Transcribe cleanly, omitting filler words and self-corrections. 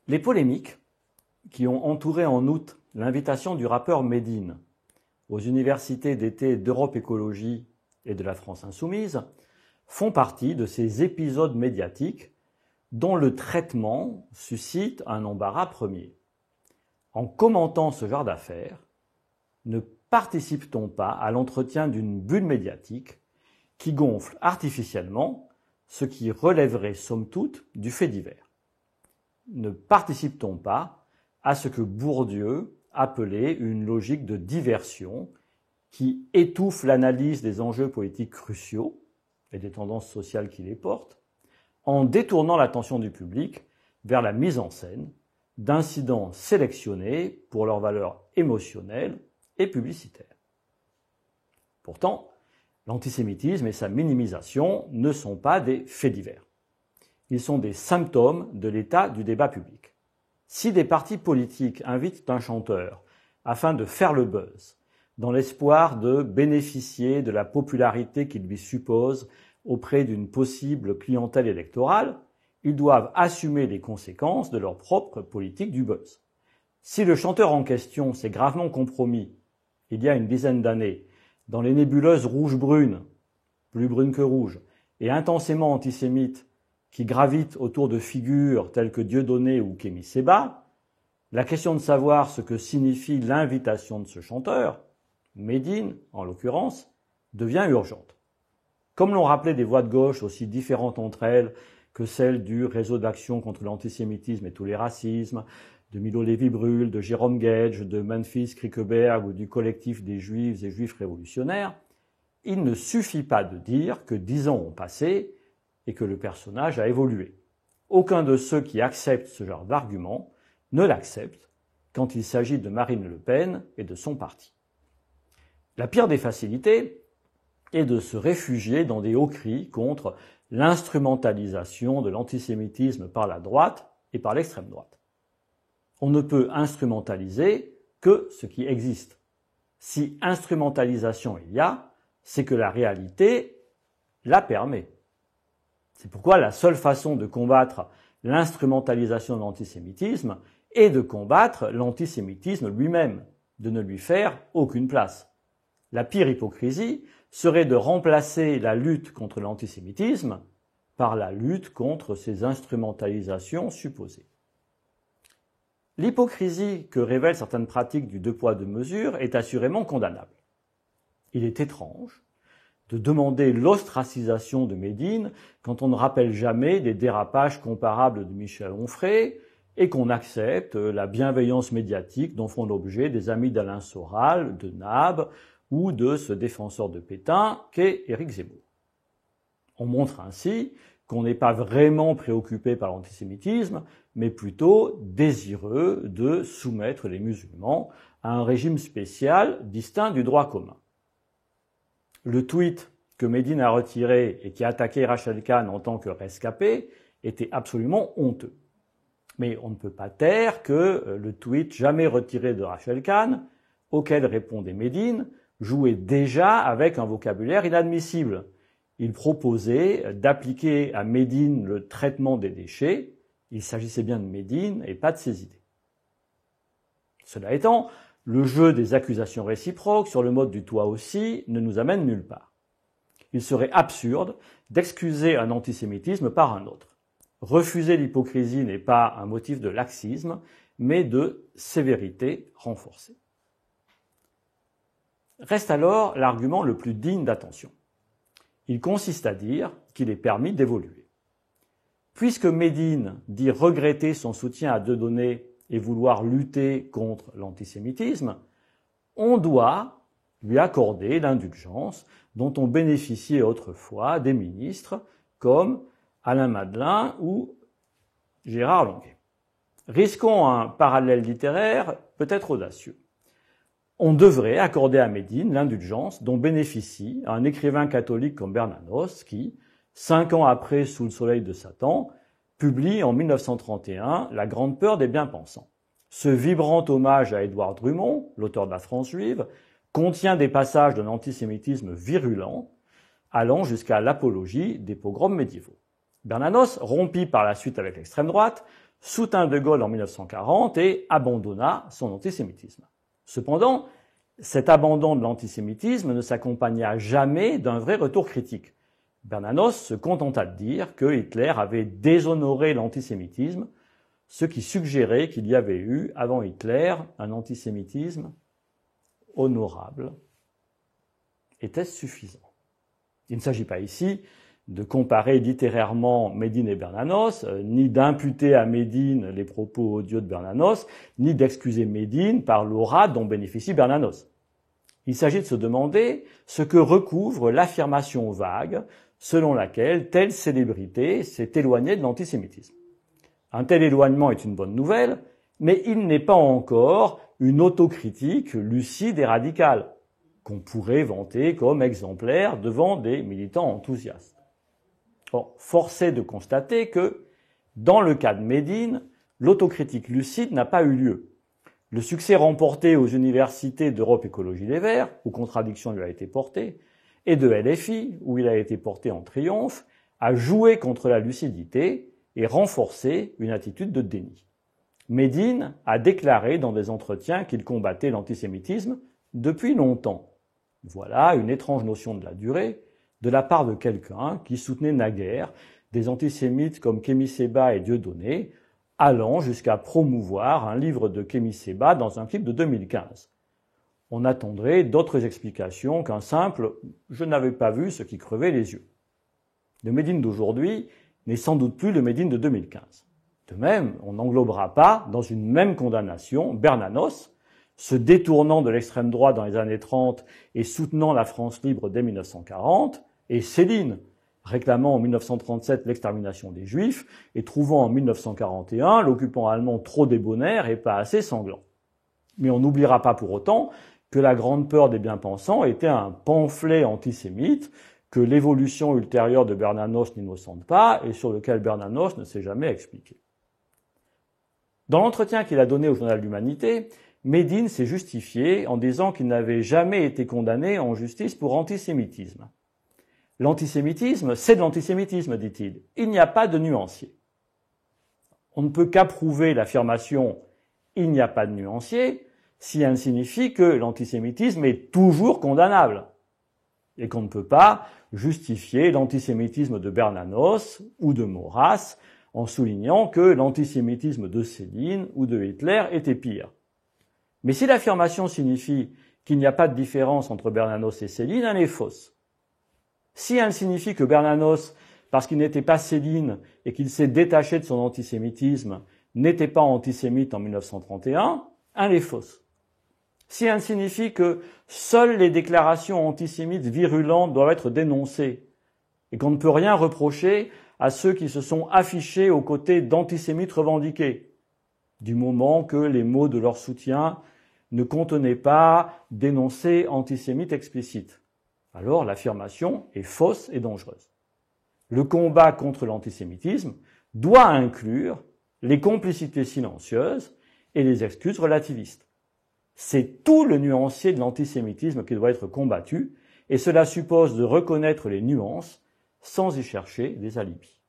Les polémiques qui ont entouré en août l'invitation du rappeur Médine aux universités d'été d'Europe Écologie et de la France Insoumise font partie de ces épisodes médiatiques dont le traitement suscite un embarras premier. En commentant ce genre d'affaires, ne participe-t-on pas à l'entretien d'une bulle médiatique qui gonfle artificiellement ce qui relèverait somme toute du fait divers? Ne participe-t-on pas à ce que Bourdieu appelait une logique de diversion qui étouffe l'analyse des enjeux politiques cruciaux et des tendances sociales qui les portent, en détournant l'attention du public vers la mise en scène d'incidents sélectionnés pour leur valeur émotionnelle et publicitaire? Pourtant, l'antisémitisme et sa minimisation ne sont pas des faits divers. Ils sont des symptômes de l'état du débat public. Si des partis politiques invitent un chanteur afin de faire le buzz, dans l'espoir de bénéficier de la popularité qu'il lui suppose auprès d'une possible clientèle électorale, ils doivent assumer les conséquences de leur propre politique du buzz. Si le chanteur en question s'est gravement compromis, il y a une dizaine d'années, dans les nébuleuses rouge-brune, plus brune que rouge, et intensément antisémites, qui gravitent autour de figures telles que Dieudonné ou Kémy Séba, la question de savoir ce que signifie l'invitation de ce chanteur, Médine en l'occurrence, devient urgente. Comme l'ont rappelé des voix de gauche aussi différentes entre elles que celles du Réseau d'action contre l'antisémitisme et tous les racismes, de Milo Lévy-Bruhl, de Jérôme Gage, de Memphis Krickeberg ou du collectif des Juifs et Juifs révolutionnaires, il ne suffit pas de dire que 10 ans ont passé et que le personnage a évolué. Aucun de ceux qui acceptent ce genre d'argument ne l'accepte quand il s'agit de Marine Le Pen et de son parti. La pire des facilités est de se réfugier dans des hauts cris contre l'instrumentalisation de l'antisémitisme par la droite et par l'extrême droite. On ne peut instrumentaliser que ce qui existe. Si instrumentalisation il y a, c'est que la réalité la permet. C'est pourquoi la seule façon de combattre l'instrumentalisation de l'antisémitisme est de combattre l'antisémitisme lui-même, de ne lui faire aucune place. La pire hypocrisie serait de remplacer la lutte contre l'antisémitisme par la lutte contre ces instrumentalisations supposées. L'hypocrisie que révèlent certaines pratiques du deux poids deux mesures est assurément condamnable. Il est étrange de demander l'ostracisation de Médine quand on ne rappelle jamais des dérapages comparables de Michel Onfray et qu'on accepte la bienveillance médiatique dont font l'objet des amis d'Alain Soral, de Nab ou de ce défenseur de Pétain qu'est Éric Zemmour. On montre ainsi qu'on n'est pas vraiment préoccupé par l'antisémitisme, mais plutôt désireux de soumettre les musulmans à un régime spécial distinct du droit commun. Le tweet que Médine a retiré et qui attaquait Rachel Kahn en tant que rescapé était absolument honteux. Mais on ne peut pas taire que le tweet jamais retiré de Rachel Kahn, auquel répondait Médine, jouait déjà avec un vocabulaire inadmissible. Il proposait d'appliquer à Médine le traitement des déchets. Il s'agissait bien de Médine et pas de ses idées. Cela étant, le jeu des accusations réciproques sur le mode du toi aussi ne nous amène nulle part. Il serait absurde d'excuser un antisémitisme par un autre. Refuser l'hypocrisie n'est pas un motif de laxisme, mais de sévérité renforcée. Reste alors l'argument le plus digne d'attention. Il consiste à dire qu'il est permis d'évoluer. Puisque Médine dit regretter son soutien à Dieudonné et vouloir lutter contre l'antisémitisme, on doit lui accorder l'indulgence dont ont bénéficié autrefois des ministres comme Alain Madelin ou Gérard Longuet. Risquons un parallèle littéraire peut-être audacieux. On devrait accorder à Médine l'indulgence dont bénéficie un écrivain catholique comme Bernanos qui, 5 ans après Sous le soleil de Satan, publie en 1931 La grande peur des bien-pensants. Ce vibrant hommage à Édouard Drummond, l'auteur de La France juive, contient des passages d'un antisémitisme virulent, allant jusqu'à l'apologie des pogroms médiévaux. Bernanos rompit par la suite avec l'extrême droite, soutint De Gaulle en 1940 et abandonna son antisémitisme. Cependant, cet abandon de l'antisémitisme ne s'accompagna jamais d'un vrai retour critique. Bernanos se contenta de dire que Hitler avait déshonoré l'antisémitisme, ce qui suggérait qu'il y avait eu, avant Hitler, un antisémitisme honorable. Était-ce suffisant? Il ne s'agit pas ici de comparer littérairement Médine et Bernanos, ni d'imputer à Médine les propos odieux de Bernanos, ni d'excuser Médine par l'aura dont bénéficie Bernanos. Il s'agit de se demander ce que recouvre l'affirmation vague selon laquelle telle célébrité s'est éloignée de l'antisémitisme. Un tel éloignement est une bonne nouvelle, mais il n'est pas encore une autocritique lucide et radicale, qu'on pourrait vanter comme exemplaire devant des militants enthousiastes. Or, force est de constater que, dans le cas de Médine, l'autocritique lucide n'a pas eu lieu. Le succès remporté aux universités d'Europe Écologie Les Verts, où contradiction lui a été portée, et de LFI, où il a été porté en triomphe, a joué contre la lucidité et renforcé une attitude de déni. Médine a déclaré dans des entretiens qu'il combattait l'antisémitisme depuis longtemps. Voilà une étrange notion de la durée de la part de quelqu'un qui soutenait naguère des antisémites comme Kémy Séba et Dieudonné, allant jusqu'à promouvoir un livre de Kémy Séba dans un clip de 2015. On attendrait d'autres explications qu'un simple « je n'avais pas vu ce qui crevait les yeux ». Le Médine d'aujourd'hui n'est sans doute plus le Médine de 2015. De même, on n'englobera pas dans une même condamnation Bernanos, se détournant de l'extrême droite dans les années 30 et soutenant la France libre dès 1940, et Céline, réclamant en 1937 l'extermination des Juifs et trouvant en 1941 l'occupant allemand trop débonnaire et pas assez sanglant. Mais on n'oubliera pas pour autant que la grande peur des bien-pensants était un pamphlet antisémite que l'évolution ultérieure de Bernanos n'innocente pas et sur lequel Bernanos ne s'est jamais expliqué. Dans l'entretien qu'il a donné au journal L'Humanité, Médine s'est justifié en disant qu'il n'avait jamais été condamné en justice pour antisémitisme. L'antisémitisme, c'est de l'antisémitisme, dit-il. Il n'y a pas de nuancier. On ne peut qu'approuver l'affirmation « il n'y a pas de nuancier » si elle signifie que l'antisémitisme est toujours condamnable et qu'on ne peut pas justifier l'antisémitisme de Bernanos ou de Maurras en soulignant que l'antisémitisme de Céline ou de Hitler était pire. Mais si l'affirmation signifie qu'il n'y a pas de différence entre Bernanos et Céline, elle est fausse. Si elle signifie que Bernanos, parce qu'il n'était pas Céline et qu'il s'est détaché de son antisémitisme, n'était pas antisémite en 1931, elle est fausse. Si elle signifie que seules les déclarations antisémites virulentes doivent être dénoncées et qu'on ne peut rien reprocher à ceux qui se sont affichés aux côtés d'antisémites revendiqués, du moment que les mots de leur soutien ne contenaient pas d'énoncés antisémites explicites, alors l'affirmation est fausse et dangereuse. Le combat contre l'antisémitisme doit inclure les complicités silencieuses et les excuses relativistes. C'est tout le nuancier de l'antisémitisme qui doit être combattu, et cela suppose de reconnaître les nuances sans y chercher des alibis.